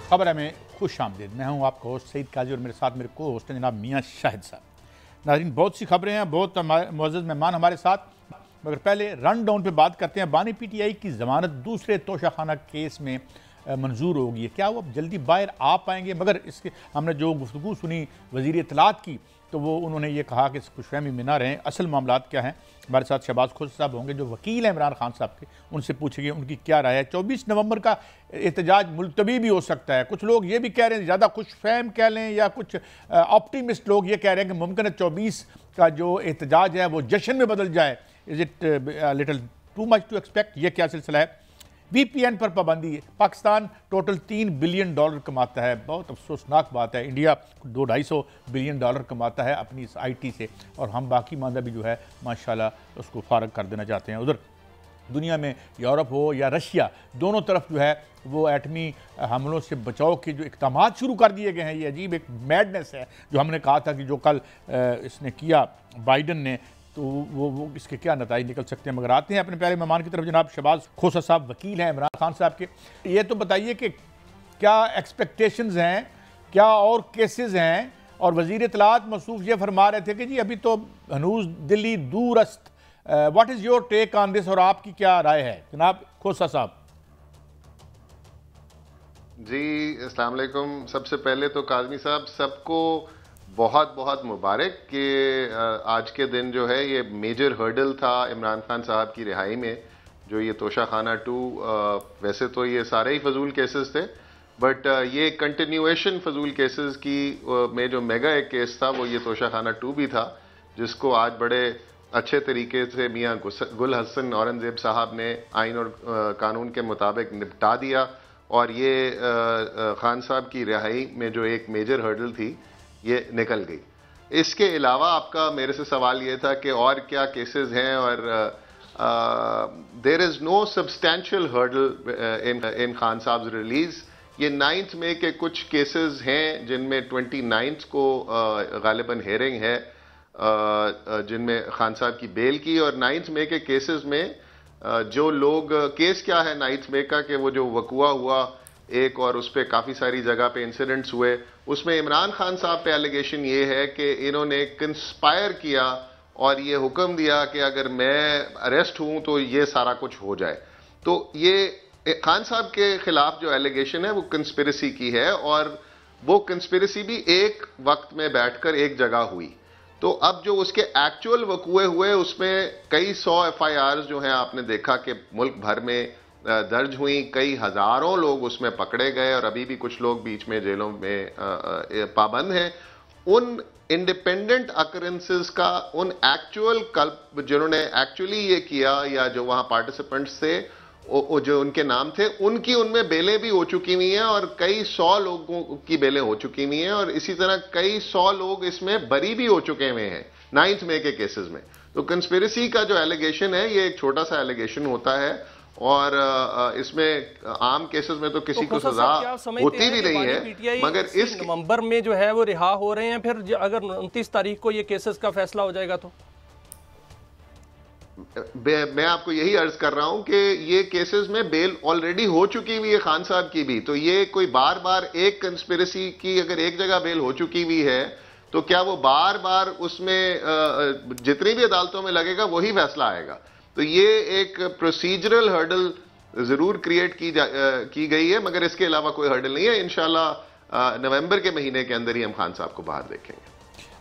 खबर है में खुश आमदीद। मैं हूँ आपका होस्ट सईद काजी और मेरे साथ मेरे को होस्ट हैं जनाब मियाँ शाहिद साहब। नाज़रीन, बहुत सी खबरें हैं, बहुत मुअज़्ज़ज़ मेहमान हमारे साथ, मगर पहले रन डाउन पे बात करते हैं। बानी पीटीआई की ज़मानत दूसरे तोशाखाना केस में मंजूर होगी है, क्या वो अब जल्दी बाहर आ पाएंगे? मगर इसके हमने जो गुफ्तगू सुनी वज़ीर इत्तलात की, तो वो उन्होंने ये कहा कि खुशफहमी में ना रहें, असल मामलात क्या हैं। हमारे साथ शहबाज खुर्शीद साहब होंगे जो वकील हैं इमरान खान साहब के, उनसे पूछेंगे उनकी क्या राय है। 24 नवंबर का एहतजाज मुलतवी भी हो सकता है। कुछ लोग ये भी कह रहे हैं, ज़्यादा खुशफहम कह लें या कुछ ऑप्टिमिस्ट लोग ये कह रहे हैं कि मुमकिन है 24 का जो एहतजाज है वो जश्न में बदल जाए। Is it little too much to expect? ये क्या सिलसिला है? VPN पर पाबंदी है। पाकिस्तान टोटल $3 बिलियन कमाता है। बहुत अफसोसनाक बात है। इंडिया 200-250 बिलियन डॉलर कमाता है अपनी इस IT से, और हम बाकी मामला भी जो है माशाल्लाह उसको फारग कर देना चाहते हैं। उधर दुनिया में यूरोप हो या रशिया, दोनों तरफ जो है वो एटमी हमलों से बचाव के जो इक़दाम शुरू कर दिए गए हैं। ये अजीब एक मैडनेस है जो हमने कहा था कि जो कल इसने किया बाइडन ने, तो वो इसके क्या नतीजे निकल सकते हैं। मगर आते हैं अपने पहले मेहमान की तरफ। जनाब शहबाज खोसा साहब वकील हैं इमरान खान साहब के। ये तो बताइए कि क्या एक्सपेक्टेशंस हैं, क्या और केसेस हैं? और वज़ीर इत्तलात मसूफ ये फरमा रहे थे कि जी अभी तो हनूज दिल्ली दूरस्त। What is your take on this, और आपकी क्या राय है जनाब खोसा साहब? जी अस्सलाम वालेकुम। सबसे पहले तो काज़मी साहब सबको बहुत बहुत मुबारक कि आज के दिन जो है ये मेजर हर्डल था इमरान खान साहब की रिहाई में, जो ये तोशाखाना 2। वैसे तो ये सारे ही फजूल केसेस थे, बट ये कंटिन्यूएशन फजूल केसेस की में जो मेगा एक केस था वो ये तोशाखाना 2 भी था, जिसको आज बड़े अच्छे तरीके से मियाँ गुल हसन औरंगजेब साहब ने आइन और कानून के मुताबिक निपटा दिया। और ये खान साहब की रिहाई में जो एक मेजर हर्डल थी ये निकल गई। इसके अलावा आपका मेरे से सवाल ये था कि और क्या केसेस हैं, और there is no substantial hurdle in Khan साहब रिलीज। ये 9 मई के कुछ केसेस हैं जिनमें 29 को गालिबन हेयरिंग है, जिनमें खान साहब की बेल की। और 9 मई के केसेस में जो लोग, केस क्या है 9 मई का, कि वो जो वकुआ हुआ एक, और उस पर काफ़ी सारी जगह पे इंसिडेंट्स हुए, उसमें इमरान खान साहब पे एलिगेशन ये है कि इन्होंने कंस्पायर किया और ये हुक्म दिया कि अगर मैं अरेस्ट हूं तो ये सारा कुछ हो जाए। तो ये खान साहब के खिलाफ जो एलिगेशन है वो कंस्पिरेसी की है, और वो कंस्पिरेसी भी एक वक्त में बैठकर एक जगह हुई। तो अब जो उसके एक्चुअल वकूए हुए उसमें कई 100 FIRs जो हैं आपने देखा कि मुल्क भर में दर्ज हुई, कई हजारों लोग उसमें पकड़े गए, और अभी भी कुछ लोग बीच में जेलों में पाबंद हैं। उन इंडिपेंडेंट अकरेंसेस का, उन एक्चुअल कल्प जिन्होंने एक्चुअली ये किया या जो वहां पार्टिसिपेंट्स थे जो उनके नाम थे, उनकी उनमें बेलें भी हो चुकी हुई हैं, और कई 100 लोगों की बेलें हो चुकी हुई हैं, और इसी तरह कई 100 लोग इसमें बरी भी हो चुके हुए हैं 9 मई के केसेस में। तो कंस्पिरेसी का जो एलिगेशन है ये एक छोटा सा एलिगेशन होता है, और इसमें आम केसेस में तो किसी को सजा होती भी नहीं है। मगर इस नवंबर में जो है वो रिहा हो रहे हैं, फिर अगर 29 तारीख को ये केसेस का फैसला हो जाएगा तो मैं आपको यही अर्ज कर रहा हूं कि ये केसेस में बेल ऑलरेडी हो चुकी हुई है खान साहब की भी। तो ये कोई बार बार एक कंस्पिरेसी की अगर एक जगह बेल हो चुकी हुई है तो क्या वो बार बार उसमें जितनी भी अदालतों में लगेगा वही फैसला आएगा? तो ये एक प्रोसीजरल हर्डल जरूर क्रिएट की गई है, मगर इसके अलावा कोई हर्डल नहीं है। इंशाल्लाह नवंबर के महीने के अंदर ही हम खान साहब को बाहर देखेंगे।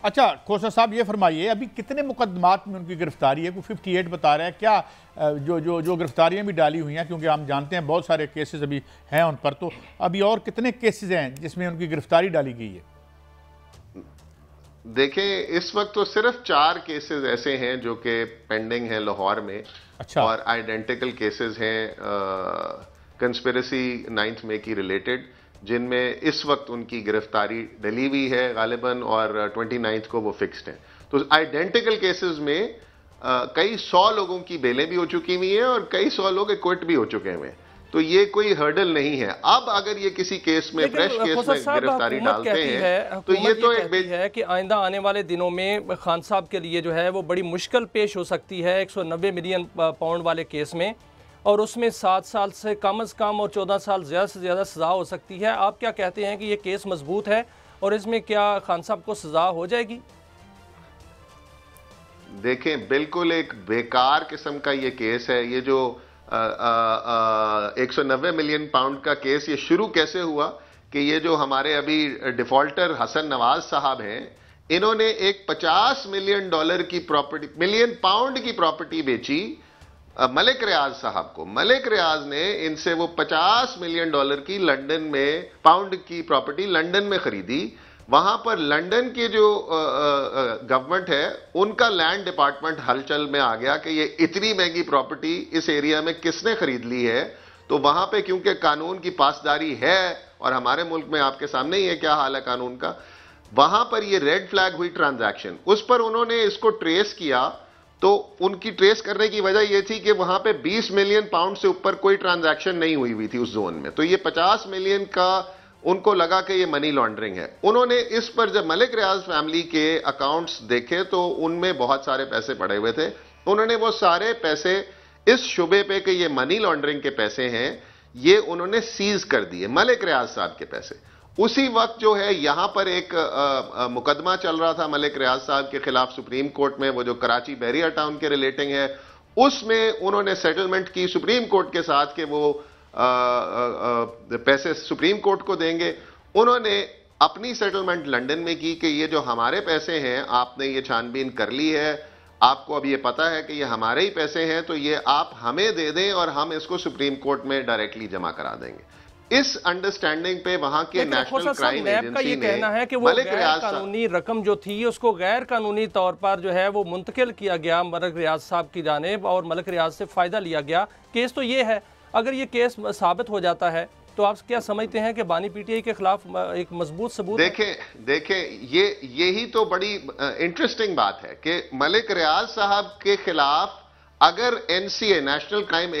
अच्छा खोसा साहब, ये फरमाइए अभी कितने मुकदमात में उनकी गिरफ्तारी है? कोई 58 बता रहा है, क्या जो गिरफ्तारियां भी डाली हुई हैं, क्योंकि हम जानते हैं बहुत सारे केसेस अभी हैं उन पर, तो अभी और कितने केसेस हैं जिसमें उनकी गिरफ्तारी डाली गई है? देखें, इस वक्त तो सिर्फ 4 केसेस ऐसे हैं जो कि पेंडिंग है लाहौर में। अच्छा। और आइडेंटिकल केसेस हैं कंस्पिरेसी 9 मई की रिलेटेड, जिनमें इस वक्त उनकी गिरफ्तारी डली हुई है गालिबन, और 29 को वो फिक्स्ड है। तो आइडेंटिकल केसेस में कई 100 लोगों की बेलें भी हो चुकी हुई हैं और कई 100 लोग एक्विट भी हो चुके हैं। तो ये कोई हर्डल नहीं है। अब अगर ये किसी केस में, फ्रेश केस में गिरफ्तारी डालते हैं तो ये तो एक है कि आइंदा आने वाले दिनों में खान साहब के लिए जो है वो बड़ी मुश्किल पेश हो सकती है 190 मिलियन पाउंड वाले केस में। और उसमें 7 साल से कम और 14 साल ज़्यादा से ज़्यादा सज़ा हो सकती है। आप क्या कहते हैं कि ये केस मजबूत है और इसमें क्या खान साहब को सज़ा हो जाएगी? देखें, बिल्कुल एक बेकार किस्म का ये केस है। ये जो 190 मिलियन पाउंड का केस ये शुरू कैसे हुआ कि ये जो हमारे अभी डिफॉल्टर हसन नवाज साहब हैं, इन्होंने एक 50 मिलियन डॉलर की प्रॉपर्टी, मिलियन पाउंड की प्रॉपर्टी बेची मलिक रियाज साहब को। मलिक रियाज ने इनसे वो 50 मिलियन डॉलर की लंदन में पाउंड की प्रॉपर्टी लंदन में खरीदी। वहां पर लंदन की जो गवर्नमेंट है उनका लैंड डिपार्टमेंट हलचल में आ गया कि ये इतनी महंगी प्रॉपर्टी इस एरिया में किसने खरीद ली है। तो वहां पे क्योंकि कानून की पासदारी है और हमारे मुल्क में आपके सामने ही है क्या हाल है कानून का, वहां पर ये रेड फ्लैग हुई ट्रांजैक्शन। उस पर उन्होंने इसको ट्रेस किया, तो उनकी ट्रेस करने की वजह यह थी कि वहां पे 20 मिलियन पाउंड से ऊपर कोई ट्रांजैक्शन नहीं हुई थी उस जोन में। तो ये 50 मिलियन का उनको लगा कि ये मनी लॉन्ड्रिंग है। उन्होंने इस पर जब मलिक रियाज फैमिली के अकाउंट्स देखे तो उनमें बहुत सारे पैसे पड़े हुए थे। उन्होंने वो सारे पैसे इस शुबे पे कि ये मनी लॉन्ड्रिंग के पैसे हैं, ये उन्होंने सीज कर दिए, मलिक रियाज साहब के पैसे। उसी वक्त जो है यहां पर एक मुकदमा चल रहा था मलिक रियाज साहब के खिलाफ सुप्रीम कोर्ट में, वो जो कराची बैरियर टाउन के रिलेटिंग है, उसमें उन्होंने सेटलमेंट की सुप्रीम कोर्ट के साथ कि वो पैसे सुप्रीम कोर्ट को देंगे। उन्होंने अपनी सेटलमेंट लंदन में की कि ये जो हमारे पैसे हैं, आपने ये छानबीन कर ली है, आपको अब ये पता है कि ये हमारे ही पैसे हैं, तो ये आप हमें दे दें और हम इसको सुप्रीम कोर्ट में डायरेक्टली जमा करा देंगे। इस अंडरस्टैंडिंग पे वहां के नेशनल क्राइम एजेंसी ने कहना है कि वो गैर कानूनी रकम जो थी उसको गैर कानूनी तौर पर जो है वो मुंतकिल किया गया मलिक रियाज साहब की जानिब और मलिक रियाज से फायदा लिया गया। केस तो ये है, अगर ये केस साबित हो जाता है तो आप क्या समझते हैं कि बानी पीटीआई के खिलाफ एक मजबूत सबूत? देखें यही तो बड़ी इंटरेस्टिंग बात है कि मलिक रियाज साहब के खिलाफ अगर NCA national crime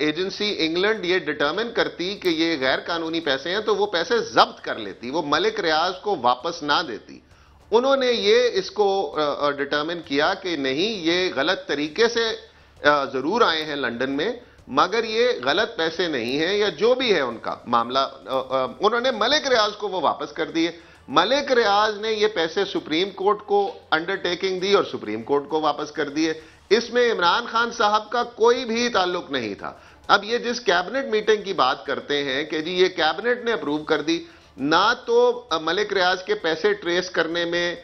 agency England ये डिटरमिन करती कि ये गैर कानूनी पैसे हैं तो वो पैसे जब्त कर लेती, वो मलिक रियाज को वापस ना देती। उन्होंने ये इसको डिटरमिन किया कि नहीं, ये गलत तरीके से जरूर आए हैं लंदन में, मगर ये गलत पैसे नहीं हैं या जो भी है उनका मामला, उन्होंने मलिक रियाज को वो वापस कर दिए। मलिक रियाज ने ये पैसे सुप्रीम कोर्ट को अंडरटेकिंग दी और सुप्रीम कोर्ट को वापस कर दिए। इसमें इमरान खान साहब का कोई भी ताल्लुक नहीं था। अब ये जिस कैबिनेट मीटिंग की बात करते हैं कि जी ये कैबिनेट ने अप्रूव कर दी, ना तो मलिक रियाज के पैसे ट्रेस करने में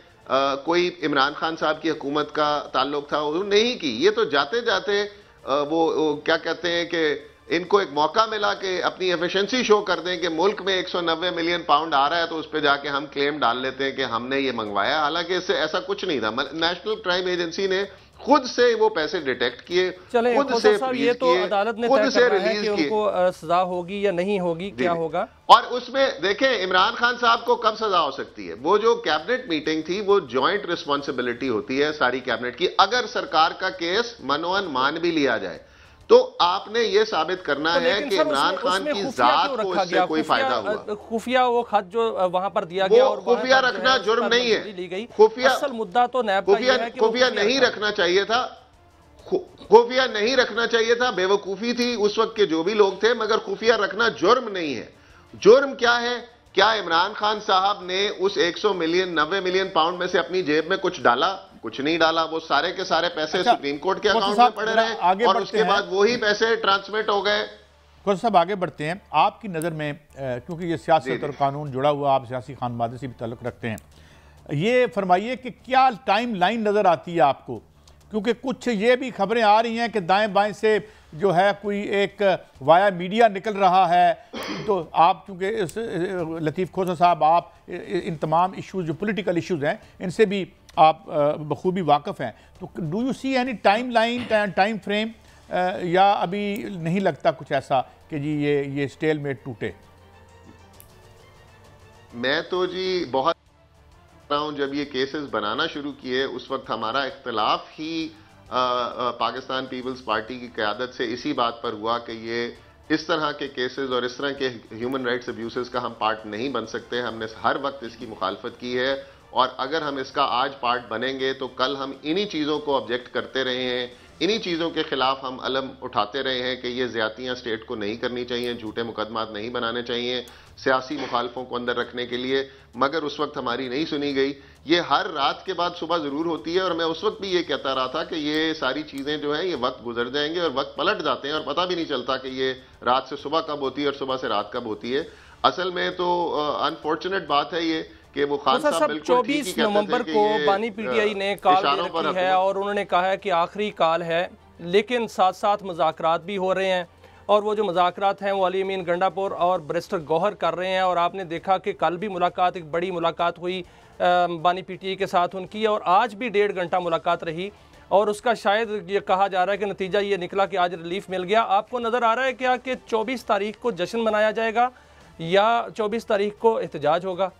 कोई इमरान खान साहब की हुकूमत का ताल्लुक था, उन्होंने नहीं की। ये तो जाते जाते वो क्या कहते हैं कि इनको एक मौका मिला कि अपनी एफिशिएंसी शो कर दें कि मुल्क में 190 मिलियन पाउंड आ रहा है तो उस पर जाके हम क्लेम डाल लेते हैं कि हमने ये मंगवाया, हालांकि इससे ऐसा कुछ नहीं था। नेशनल क्राइम एजेंसी ने खुद से वो पैसे डिटेक्ट किए, खुद से ये तो अदालत ने खुद से रिलीज किए। उनको सजा होगी या नहीं होगी, क्या होगा? और उसमें देखें इमरान खान साहब को कब सजा हो सकती है। वो जो कैबिनेट मीटिंग थी वो जॉइंट रिस्पॉन्सिबिलिटी होती है सारी कैबिनेट की। अगर सरकार का केस मनोअन मान भी लिया जाए तो आपने ये साबित करना है कि इमरान खान की जात को इससे कोई फायदा हुआ। खुफिया वो खत जो वहां पर दिया गया, और खुफिया रखना जुर्म नहीं है। असल मुद्दा तो नैब का ये है कि खुफिया नहीं रखना चाहिए था, खुफिया नहीं रखना चाहिए था। बेवकूफी थी उस वक्त के जो भी लोग थे, मगर खुफिया रखना जुर्म नहीं है। जुर्म क्या है? क्या इमरान खान साहब ने उस 90 मिलियन पाउंड में से अपनी जेब में कुछ डाला? कुछ नहीं डाला। वो सारे के सारे पैसे सुप्रीम कोर्ट के अकाउंट में पड़े रहे और उसके बाद वही पैसे ट्रांसमिट हो गए। खोसा साहब आगे बढ़ते हैं। आपकी नज़र में क्योंकि ये सियासत और कानून जुड़ा हुआ, आप सियासी खानबादे से भी ताल्लुक़ रखते हैं, ये फरमाइए कि क्या टाइम लाइन नज़र आती है आपको? क्योंकि कुछ ये भी खबरें आ रही हैं कि दाएं बाएं से जो है कोई एक वाया मीडिया निकल रहा है। तो आप चूँकि लतीफ़ खोसा साहब आप इन तमाम इश्यूज़ जो पॉलिटिकल इश्यूज़ हैं इनसे भी आप बखूबी वाकिफ़ हैं, तो do you see any time line, time frame, या अभी नहीं लगता कुछ ऐसा कि जी ये स्टेलमेट टूटे? मैं तो जी बहुत जब ये केसेस बनाना शुरू किए उस वक्त हमारा इख्तिलाफ ही पाकिस्तान पीपल्स पार्टी की क़यादत से इसी बात पर हुआ कि ये इस तरह के केसेस और इस तरह के ह्यूमन राइट्स अब्यूसेस का हम पार्ट नहीं बन सकते। हमने हर वक्त इसकी मुखालफत की है और अगर हम इसका आज पार्ट बनेंगे तो कल हम इन्हीं चीज़ों को ऑब्जेक्ट करते रहे हैं, इन्हीं चीज़ों के खिलाफ हम अलम उठाते रहे हैं कि ये ज़्यादतियाँ स्टेट को नहीं करनी चाहिए, झूठे मुकदमात नहीं बनाने चाहिए सियासी मुखालफों को अंदर रखने के लिए, मगर उस वक्त हमारी नहीं सुनी गई। ये हर रात के बाद सुबह ज़रूर होती है और मैं उस वक्त भी ये कहता रहा था कि ये सारी चीज़ें जो हैं ये वक्त गुजर जाएंगे और वक्त पलट जाते हैं और पता भी नहीं चलता कि ये रात से सुबह कब होती है और सुबह से रात कब होती है। असल में तो अनफॉर्चुनेट बात है ये कि वो खान साहब बिल्कुल 24 नवंबर को बानी पीटीआई ने कॉल दे रखी है और उन्होंने कहा है कि आखिरी कॉल है, लेकिन साथ साथ मुज़ाकरात भी हो रहे हैं और वो जो मुज़ाकरात हैं वो अली अमीन गंडापुर और बैरिस्टर गौहर कर रहे हैं। और आपने देखा कि कल भी मुलाकात, एक बड़ी मुलाकात हुई बानी पीटीआई के साथ उनकी, और आज भी 1.5 घंटा मुलाकात रही और उसका शायद ये कहा जा रहा है कि नतीजा ये निकला कि आज रिलीफ मिल गया। आपको नज़र आ रहा है क्या कि 24 तारीख को जश्न मनाया जाएगा या 24 तारीख को एहतजाज होगा?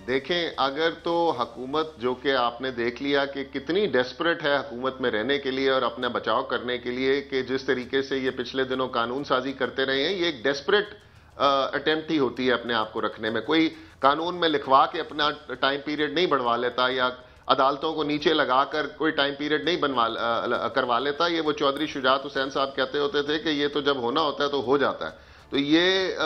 देखें, अगर तो हुकूमत, जो कि आपने देख लिया कि कितनी डेस्परेट है हुकूमत में रहने के लिए और अपना बचाव करने के लिए, कि जिस तरीके से ये पिछले दिनों कानून साजी करते रहे हैं, ये एक डेस्परेट अटेम्प्ट ही होती है अपने आप को रखने में। कोई कानून में लिखवा के अपना टाइम पीरियड नहीं बढ़वा लेता या अदालतों को नीचे लगाकर कोई टाइम पीरियड नहीं करवा लेता। ये वो चौधरी शुजात हुसैन साहब कहते होते थे कि ये तो जब होना होता है तो हो जाता है। तो ये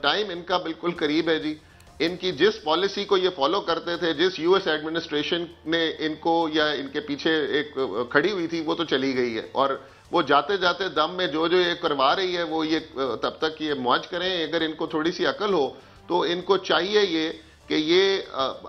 टाइम इनका बिल्कुल करीब है जी। इनकी जिस पॉलिसी को ये फॉलो करते थे, जिस यूएस एडमिनिस्ट्रेशन ने इनको या इनके पीछे एक खड़ी हुई थी, वो तो चली गई है और वो जाते जाते दम में जो जो ये करवा रही है वो ये तब तक ये मौज करें। अगर इनको थोड़ी सी अकल हो तो इनको चाहिए ये कि ये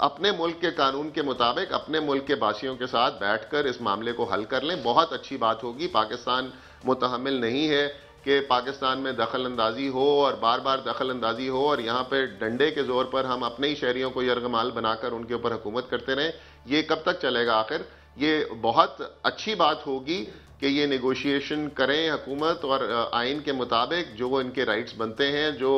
अपने मुल्क के कानून के मुताबिक अपने मुल्क के बासियों के साथ बैठकर इस मामले को हल कर लें। बहुत अच्छी बात होगी। पाकिस्तान मुतहम्मिल नहीं है कि पाकिस्तान में दखल अंदाजी हो और बार बार दखल अंदाजी हो और यहाँ पे डंडे के जोर पर हम अपने ही शहरियों को यरगमाल बनाकर उनके ऊपर हुकूमत करते रहें। ये कब तक चलेगा आखिर? ये बहुत अच्छी बात होगी कि ये नेगोशिएशन करें हुकूमत और आइन के मुताबिक जो वो इनके राइट्स बनते हैं, जो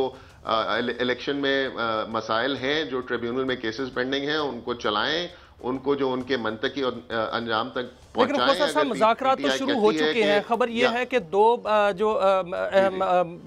इलेक्शन में मसाइल हैं, जो ट्रिब्यूनल में केसेस पेंडिंग हैं, उनको चलाएं, उनको जो उनके मंतकी और अंजाम तक पहुंचाएं। लेकिन साहब मुज़ाकरात तो शुरू हो चुके हैं। खबर यह है कि दो जो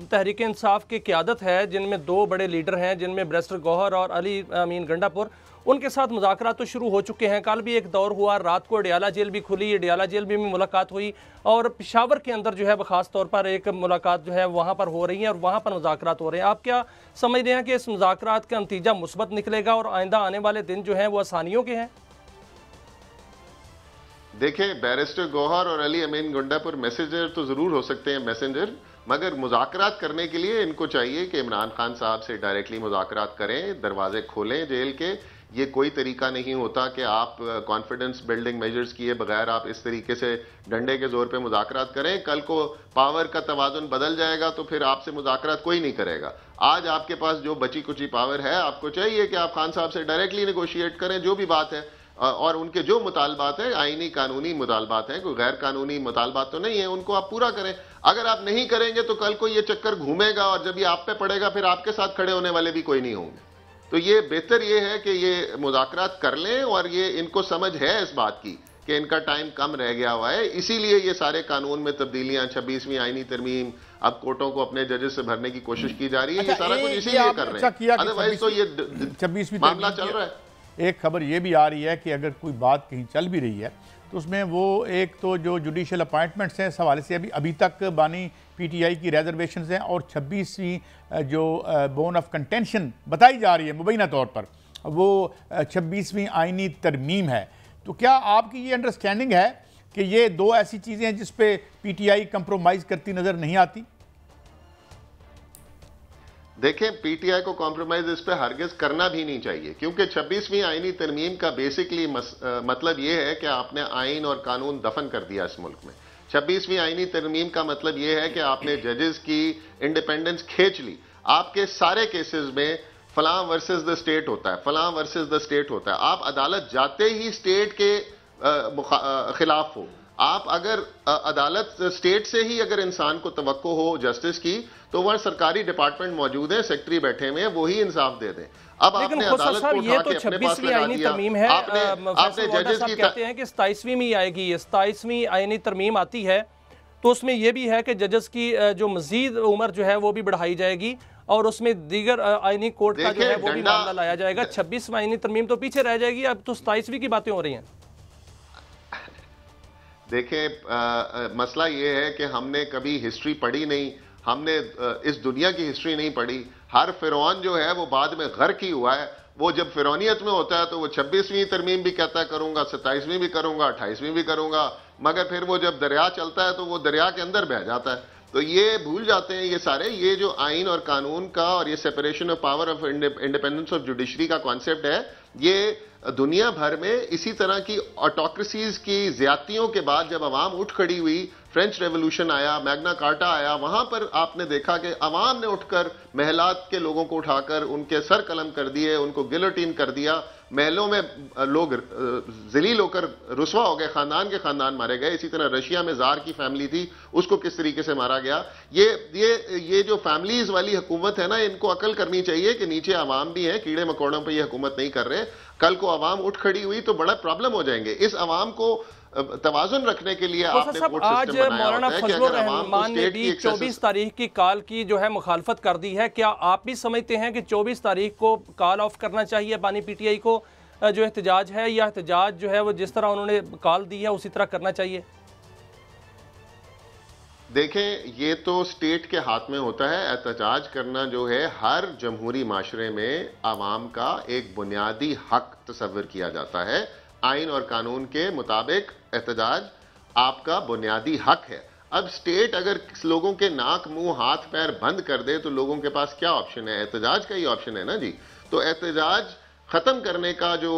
तहरीक इंसाफ की क़यादत है, जिनमें 2 बड़े लीडर हैं, जिनमें बैरिस्टर गौहर और अली अमीन गंडापुर, उनके साथ मुज़ाकरात तो शुरू हो चुके हैं। कल भी एक दौर हुआ, रात को अडियाला जेल भी खुली, अडियाला जेल में भी मुलाकात हुई और पेशावर के अंदर जो है ख़ास तौर पर एक मुलाकात जो है वहाँ पर हो रही है और वहाँ पर मुज़ाकरात हो रहे हैं। आप क्या समझते हैं कि इस मुज़ाकरात का नतीजा मुस्बत निकलेगा और आइंदा आने वाले दिन जो हैं वो आसानियों के हैं? देखें, बैरिस्टर गौहर और अली अमीन गंडापुर मैसेंजर तो जरूर हो सकते हैं, मैसेंजर, मगर मुज़ाकरात करने के लिए इनको चाहिए कि इमरान खान साहब से डायरेक्टली मुज़ाकरात करें, दरवाजे खोलें जेल के। ये कोई तरीका नहीं होता कि आप कॉन्फिडेंस बिल्डिंग मेजर्स किए बगैर आप इस तरीके से डंडे के जोर पे मुज़ाकरात करें। कल को पावर का तवाज़ुन बदल जाएगा तो फिर आपसे मुज़ाकरात कोई नहीं करेगा। आज आपके पास जो बची कुची पावर है, आपको चाहिए कि आप खान साहब से डायरेक्टली नेगोशिएट करें जो भी बात है, और उनके जो मुतालबात हैं, आईनी कानूनी मुतालबात हैं, कोई गैर कानूनी मुतालबात तो नहीं है, उनको आप पूरा करें। अगर आप नहीं करेंगे तो कल को ये चक्कर घूमेगा और जब ये आप पे पड़ेगा फिर आपके साथ खड़े होने वाले भी कोई नहीं होंगे। तो ये बेहतर ये है कि ये मुज़ाकरात कर लें और ये इनको समझ है इस बात की कि इनका टाइम कम रह गया हुआ है, इसीलिए ये सारे कानून में तब्दीलियां, 26वीं आईनी तरमीम, अब कोर्टों को अपने जजेस से भरने की कोशिश की जा रही है। ये सारा कुछ इसीलिए कर रहे हैं, अदरवाइज तो ये 26वीं मामला चल रहा है। एक खबर ये भी आ रही है कि अगर कोई बात कहीं चल भी रही है तो उसमें वो एक तो जो जुडिशल अपॉइंटमेंट्स हैं, इस हवाले से अभी तक बानी पीटीआई की रिजर्वेशन हैं और 26वीं जो बोन ऑफ कंटेंशन बताई जा रही है मुबैना तौर पर, वो 26वीं आइनी तरमीम है। तो क्या आपकी ये अंडरस्टैंडिंग है कि ये 2 ऐसी चीज़ें हैं जिस पे पीटीआई कंप्रोमाइज़ करती नज़र नहीं आती? देखें, पीटीआई को कॉम्प्रोमाइज इस पे हरगिज करना भी नहीं चाहिए, क्योंकि 26वीं आईनी तरमीम का बेसिकली मतलब ये है कि आपने आइन और कानून दफन कर दिया इस मुल्क में। 26वीं आईनी तरमीम का मतलब ये है कि आपने जजेस की इंडिपेंडेंस खींच ली। आपके सारे केसेस में फलां वर्सेस द स्टेट होता है, फलां वर्सेस द स्टेट होता है। आप अदालत जाते ही स्टेट के खिलाफ हो। आप अगर अदालत स्टेट से ही अगर इंसान को तवक्को हो जस्टिस की, तो वह सरकारी डिपार्टमेंट मौजूद है, सेक्रेटरी बैठे हुए हैं, वही इंसाफ दे दें। अब आपने अदालत को उठा के अपने पास लगा दिया। आपने जजेस की कहते हैं कि 27वीं में आएगी, 27वीं आईनी तरमीम आती है तो उसमें यह भी है कि जजेस की जो मजीद उम्र जो है वो भी बढ़ाई जाएगी और उसमें दीगर आईनी कोर्ट का जो है वो भी मामला लाया जाएगा। 26वीं आईनी तरमीम तो पीछे रह जाएगी, अब तो 27वीं की बातें हो रही हैं। देखें, मसला ये है कि हमने कभी हिस्ट्री पढ़ी नहीं, हमने इस दुनिया की हिस्ट्री नहीं पढ़ी। हर फिरौन जो है वो बाद में गर्क ही हुआ है। वो जब फिरौनियत में होता है तो वो 26वीं तरमीम भी कहता है करूंगा, 27वीं भी करूंगा, 28वीं भी करूंगा, मगर फिर वो जब दरिया चलता है तो वो दरिया के अंदर बह जाता है। तो ये भूल जाते हैं ये सारे, ये जो आइन और कानून का और ये separation of power of independence of judiciary का कॉन्सेप्ट है, ये दुनिया भर में इसी तरह की ऑटोक्रेसीज की ज्यादतियों के बाद जब अवाम उठ खड़ी हुई, फ्रेंच रेवोल्यूशन आया, मैग्ना कार्टा आया, वहां पर आपने देखा कि अवाम ने उठकर महलात के लोगों को उठाकर उनके सर कलम कर दिए, उनको गिलोटीन कर दिया, महलों में लोग जलील होकर रुसवा हो गए, खानदान के खानदान मारे गए। इसी तरह रशिया में जार की फैमिली थी, उसको किस तरीके से मारा गया। ये जो फैमिलीज वाली हुकूमत है ना, इनको अकल करनी चाहिए कि नीचे अवाम भी है, कीड़े मकोड़ों पर ये हुकूमत नहीं कर रहे। कल को अवाम उठ खड़ी हुई तो बड़ा प्रॉब्लम हो जाएंगे। इस अवाम को तवाजुन रखने के लिए आपने आज मौलाना फजलुर रहमान ने भी 24 तारीख की कॉल की जो है मुखालफत कर दी है। क्या आप भी समझते हैं कि 24 तारीख को कॉल ऑफ करना चाहिए बानी पीटीआई को जो एहतजाज है, या एहतजाज जो है वो जिस तरह उन्होंने कॉल दी है उसी तरह करना चाहिए? देखें, ये तो स्टेट के हाथ में होता है। एहतजाज करना जो है हर जमहूरी माशरे में आवाम का एक बुनियादी हक तस्वर किया जाता है। आइन और कानून के मुताबिक एहतजाज आपका बुनियादी हक है। अब स्टेट अगर लोगों के नाक मुंह हाथ पैर बंद कर दे तो लोगों के पास क्या ऑप्शन है? एहतजाज का ही ऑप्शन है ना जी। तो एहतजाज खत्म करने का जो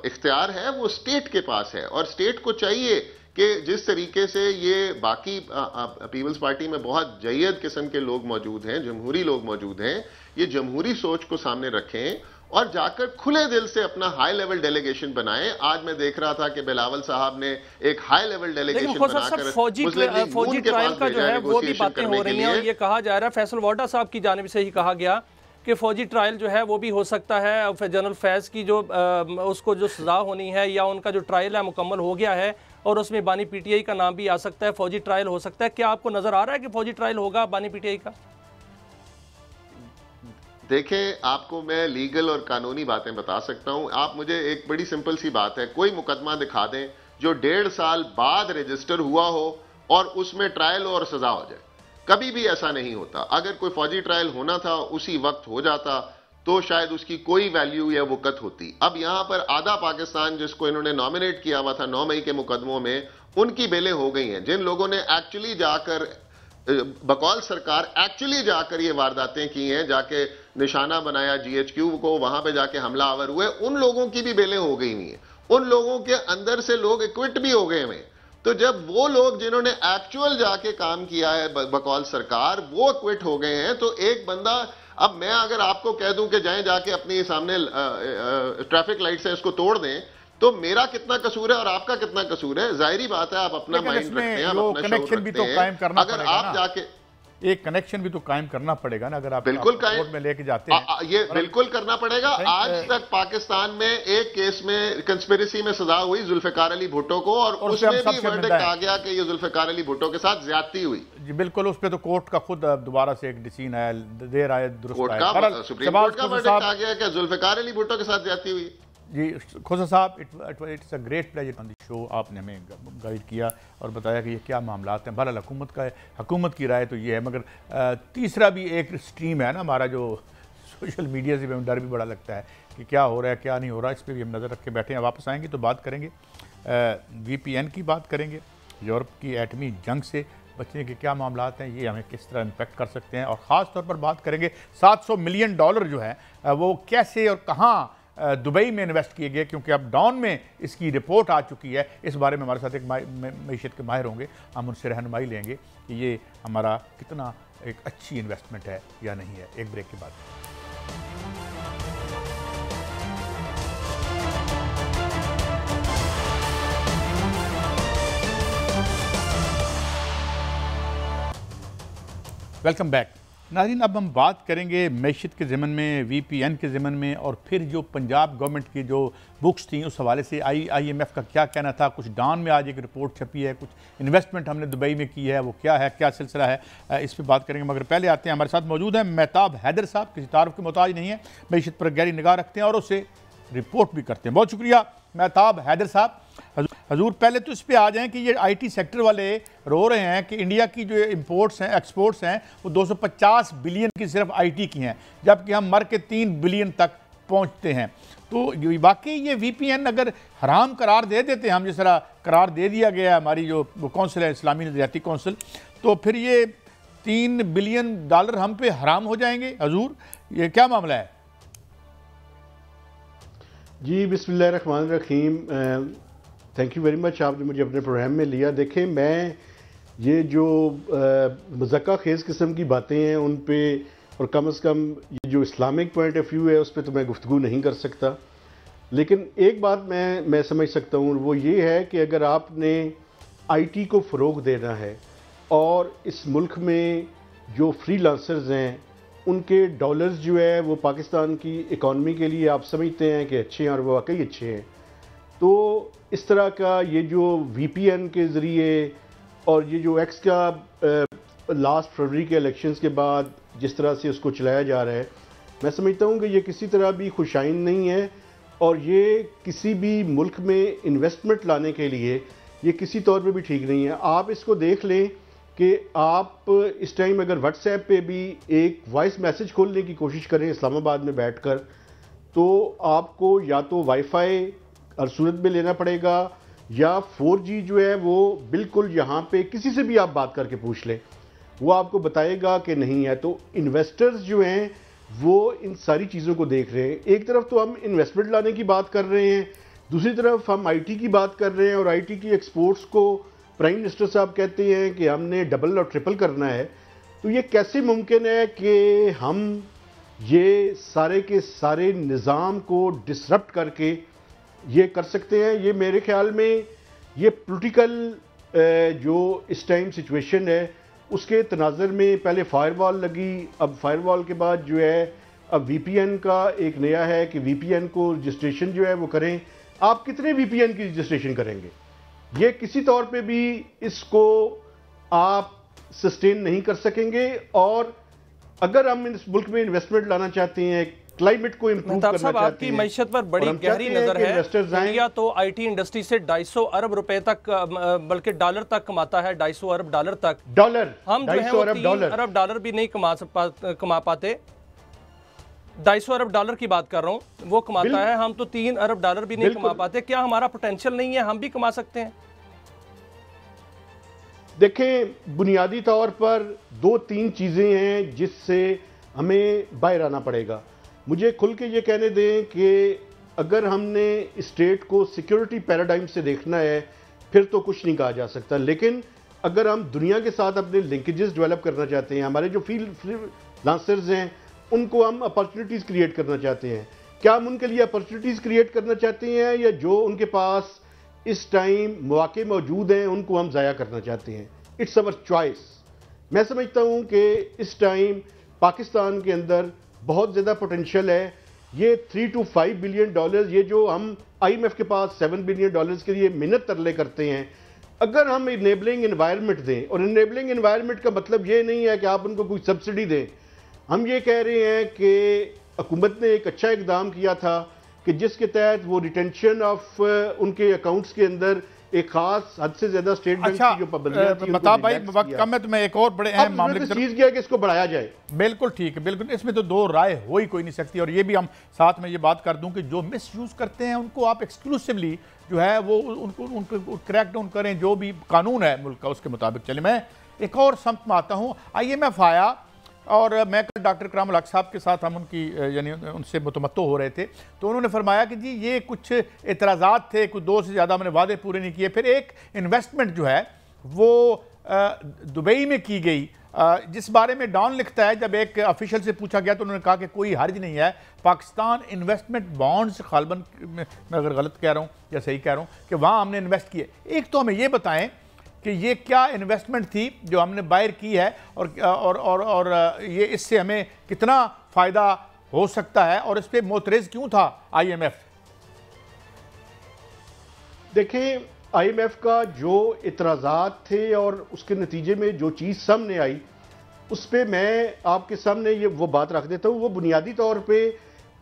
इख्तियार है वो स्टेट के पास है, और स्टेट को चाहिए कि जिस तरीके से ये बाकी पीपल्स पार्टी में बहुत जय्यद किस्म के लोग मौजूद हैं, जमहूरी लोग मौजूद हैं, ये जमहूरी सोच को सामने रखें और जाकर खुले दिल से अपना हाई लेवल डेलीगेशन बनाएं। आज मैं देख रहा था कि बिलावल साहब ने एक हाई लेवल डेलीगेशन बनाकर फौजी ट्रायल का जो है वो भी बातें हो रही हैं, और ये कहा जा रहा है, फैसल वाडा साहब की जानिब से ही कहा गया कि फौजी ट्रायल जो है वो भी हो सकता है। जनरल फैज की जो उसको जो सजा होनी है या उनका जो ट्रायल है मुकम्मल हो गया है और उसमें बानी पीटीआई का नाम भी आ सकता है, फौजी ट्रायल हो सकता है। क्या आपको नजर आ रहा है कि फौजी ट्रायल होगा बानी पीटीआई का? देखें, आपको मैं लीगल और कानूनी बातें बता सकता हूं। आप मुझे एक बड़ी सिंपल सी बात है, कोई मुकदमा दिखा दें जो 1.5 साल बाद रजिस्टर हुआ हो और उसमें ट्रायल हो और सजा हो जाए। कभी भी ऐसा नहीं होता। अगर कोई फौजी ट्रायल होना था उसी वक्त हो जाता तो शायद उसकी कोई वैल्यू या वक़्त होती। अब यहां पर आधा पाकिस्तान जिसको इन्होंने नॉमिनेट किया हुआ था 9 मई के मुकदमों में, उनकी बेलें हो गई हैं। जिन लोगों ने एक्चुअली जाकर बकौल सरकार एक्चुअली जाकर ये वारदातें की हैं, जाके निशाना बनाया GHQ को, वहां पे जाके हमला आवर हुए, उन लोगों की भी बेलें हो गई नहीं है। उन लोगों के अंदर से लोग इक्विट भी हो गए हैं। तो जब वो लोग जिन्होंने एक्चुअल जाके काम किया है बकौल सरकार, वो इक्विट हो गए हैं, तो एक बंदा, अब मैं अगर आपको कह दूं कि जाएं जाके अपने सामने ट्रैफिक लाइट से इसको तोड़ दें, तो मेरा कितना कसूर है और आपका कितना कसूर है? जाहिर बात है, आप अपना माइंड रखते हैं, आप अपना शऊर रखते हैं। अगर आप जाके एक कनेक्शन भी तो कायम करना पड़ेगा ना, अगर आप बिल्कुल कोर्ट में लेके जाते हैं। ये बिल्कुल करना पड़ेगा। आज तक पाकिस्तान में एक केस में कंस्पिरेसी में सजा हुई जुल्फिकार अली भुट्टो को, और उसमें भी वर्डिक्ट आ गया कि ये जुल्फिकार अली भुट्टो के साथ ज्यादती हुई। जी बिल्कुल, उस पे तो कोर्ट का खुद दोबारा से एक डिसीजन आया, देर आए दुरुस्त आया, सुप्रीम कोर्ट का वर्डिक्ट आ गया कि जुल्फिकार अली भुट्टो के साथ ज्यादती हुई। जी खोसा साहब, it's a great pleasure on the show. आपने हमें गाइड किया और बताया कि ये क्या मामलात हैं। बहरहाल हुकूमत का है, हुकूमत की राय तो ये है, मगर तीसरा भी एक स्ट्रीम है ना हमारा, जो सोशल मीडिया से भी हमें डर भी बड़ा लगता है कि क्या हो रहा है क्या नहीं हो रहा। इस पर भी हम नज़र रख के बैठे हैं। वापस आएंगे तो बात करेंगे, VPN की बात करेंगे, यूरोप की एटमी जंग से बचने के क्या मामलात हैं, ये हमें किस तरह इम्पेक्ट कर सकते हैं, और ख़ास तौर पर बात करेंगे $700 मिलियन जो है वो कैसे और कहाँ दुबई में इन्वेस्ट किए गए, क्योंकि अब डाउन में इसकी रिपोर्ट आ चुकी है। इस बारे में हमारे साथ एक मईशत के माहिर होंगे, हम उनसे रहनुमाई लेंगे कि ये हमारा कितना एक अच्छी इन्वेस्टमेंट है या नहीं है। एक ब्रेक के बाद वेलकम बैक नाज़रीन। अब हम बात करेंगे मैशियत के ज़मन में, VPN के ज़मन में, और फिर जो पंजाब गवर्नमेंट की जो बुक्स थी उस हवाले से IMF का क्या कहना था। कुछ डाउन में आज एक रिपोर्ट छपी है, कुछ इन्वेस्टमेंट हमने दुबई में की है, वो क्या है, क्या सिलसिला है, इस पर बात करेंगे। मगर पहले आते हैं, हमारे साथ मौजूद हैं महताब हैदर साहब, किसी तारुफ के मोहताज नहीं है, मैशियत पर गहरी निगाह रखते हैं और उससे रिपोर्ट भी करते हैं। बहुत शुक्रिया महताब हैदर साहब। हजूर पहले तो इस पे आ जाएं कि ये आईटी सेक्टर वाले रो रहे हैं कि इंडिया की जो इंपोर्ट्स हैं, एक्सपोर्ट्स हैं, वो 250 बिलियन की सिर्फ आईटी की हैं, जबकि हम मर के 3 बिलियन तक पहुंचते हैं। तो वाकई ये वीपीएन अगर हराम करार दे देते हैं, हम जिस तरह करार दे दिया गया है हमारी जो कौंसिल है, इस्लामी नज़रियाती कौंसिल, तो फिर ये 3 बिलियन डॉलर हम पे हराम हो जाएंगे। हजूर ये क्या मामला है? जी बिस्मिल्लाहिर्रहमानिर्रहीम, थैंक यू वेरी मच, आपने मुझे अपने प्रोग्राम में लिया। देखें, मैं ये जो मज़क्का खेज़ किस्म की बातें हैं उन पे, और कम से कम ये जो इस्लामिक पॉइंट ऑफ व्यू है उस पर तो मैं गुफ्तगू नहीं कर सकता, लेकिन एक बात मैं समझ सकता हूँ, वो ये है कि अगर आपने आईटी को फ़रोग़ देना है और इस मुल्क में जो फ्रीलांसर्स हैं उनके डॉलर्स जो है वो पाकिस्तान की इकॉनमी के लिए आप समझते हैं कि अच्छे हैं और वो वाकई अच्छे हैं, तो इस तरह का ये जो वीपीएन के ज़रिए और ये जो एक्स का लास्ट फरवरी के इलेक्शंस के बाद जिस तरह से उसको चलाया जा रहा है, मैं समझता हूँ कि ये किसी तरह भी खुशाइन नहीं है, और ये किसी भी मुल्क में इन्वेस्टमेंट लाने के लिए ये किसी तौर पे भी ठीक नहीं है। आप इसको देख लें कि आप इस टाइम अगर व्हाट्सएप पे भी एक वॉइस मैसेज खोलने की कोशिश करें इस्लामाबाद में बैठकर, तो आपको या तो वाईफाई हर सूरत में लेना पड़ेगा या 4G जो है वो बिल्कुल यहाँ पे किसी से भी आप बात करके पूछ लें, वो आपको बताएगा कि नहीं है। तो इन्वेस्टर्स जो हैं वो इन सारी चीज़ों को देख रहे हैं। एक तरफ तो हम इन्वेस्टमेंट लाने की बात कर रहे हैं, दूसरी तरफ हम आईटी की बात कर रहे हैं, और आईटी की एक्सपोर्ट्स को प्राइम मिनिस्टर साहब कहते हैं कि हमने डबल और ट्रिपल करना है। तो ये कैसे मुमकिन है कि हम ये सारे के सारे निज़ाम को डिसरप्ट करके ये कर सकते हैं? ये मेरे ख्याल में ये पॉलिटिकल जो इस टाइम सिचुएशन है उसके तनाज़र में पहले फायरवॉल लगी, अब फायरवॉल के बाद जो है अब वीपीएन का एक नया है कि वीपीएन को रजिस्ट्रेशन जो है वो करें। आप कितने वीपीएन की रजिस्ट्रेशन करेंगे? ये किसी तौर पे भी इसको आप सस्टेन नहीं कर सकेंगे, और अगर हम इस मुल्क में इन्वेस्टमेंट लाना चाहते हैं, क्लाइमेट को इम्प्रूव करना चाहते हैं, आपकी मैशत पर बड़ी गहरी नजर है। इंडिया तो आईटी इंडस्ट्री से 250 अरब रुपए तक, बल्कि डॉलर तक कमाता है, 250 अरब डॉलर तक। डॉलर हम जो है वो 3 अरब डॉलर भी नहीं कमा पाते। 250 अरब डॉलर की बात कर रहा हूँ, वो कमाता है, हम तो 3 अरब डॉलर भी नहीं कमा पाते। क्या हमारा पोटेंशियल नहीं है? हम भी कमा सकते हैं। देखें, बुनियादी तौर पर 2-3 चीज़ें हैं जिससे हमें बाहर आना पड़ेगा। मुझे खुल के ये कहने दें कि अगर हमने स्टेट को सिक्योरिटी पैराडाइम से देखना है फिर तो कुछ नहीं कहा जा सकता, लेकिन अगर हम दुनिया के साथ अपने लिंकेजेस डेवलप करना चाहते हैं, हमारे जो फ्रीलांसर्स हैं उनको हम अपॉर्चुनिटीज़ क्रिएट करना चाहते हैं, क्या हम उनके लिए अपॉर्चुनिटीज़ क्रिएट करना चाहते हैं या जो उनके पास इस टाइम मौके मौजूद हैं उनको हम ज़ाया करना चाहते हैं? It's our choice. मैं समझता हूँ कि इस टाइम पाकिस्तान के अंदर बहुत ज़्यादा पोटेंशियल है। ये 3 to 5 बिलियन डॉलर, ये जो हम IMF के पास 7 बिलियन डॉलर्स के लिए मिन्नत तरले करते हैं, अगर हम इनेबलिंग एनवायरनमेंट दें, और इनेबलिंग एनवायरनमेंट का मतलब ये नहीं है कि आप उनको कोई सब्सिडी दें, हम ये कह रहे हैं कि हुकूमत ने एक अच्छा इकदाम किया था कि जिसके तहत वो रिटेंशन ऑफ उनके अकाउंट्स के अंदर एक खास हद से ज्यादा स्टेट बैंक की जो पाबंदियां थी, बता भाई वक्त कम है, तो मैं एक और बड़े अहम मामले की चीज किया कि इसको बढ़ाया जाए। बिल्कुल ठीक है, बिल्कुल, इसमें तो दो राय हो ही कोई नहीं सकती। और ये भी हम साथ में ये बात कर दूं कि जो मिस यूज करते हैं उनको आप एक्सक्लूसिवली जो है वो उनको क्रैक डाउन करें, जो भी कानून है मुल्क का उसके मुताबिक चले। मैं एक और समत में आता हूँ। IMF आया और मैं कल डॉक्टर करामुल हक साहब के साथ हम उनकी यानी उनसे मुतमत्तो हो रहे थे, तो उन्होंने फरमाया कि जी ये कुछ एतराज़ात थे, कुछ 2 से ज़्यादा हमने वादे पूरे नहीं किए। फिर एक इन्वेस्टमेंट जो है वो दुबई में की गई, जिस बारे में डॉन लिखता है, जब एक ऑफिशियल से पूछा गया तो उन्होंने कहा कि कोई हर्ज नहीं है, पाकिस्तान इन्वेस्टमेंट बॉन्ड्स खालबन, मैं अगर गलत कह रहा हूँ या सही कह रहा हूँ, कि वहाँ हमने इन्वेस्ट किए। एक तो हमें ये बताएं कि ये क्या इन्वेस्टमेंट थी जो हमने बाहर की है, और ये इससे हमें कितना फ़ायदा हो सकता है, और इस पर मोतरज़ क्यों था IMF? देखें, IMF का जो इतराज़ात थे और उसके नतीजे में जो चीज़ सामने आई, उस पर मैं आपके सामने ये वो बात रख देता हूँ। वो बुनियादी तौर पे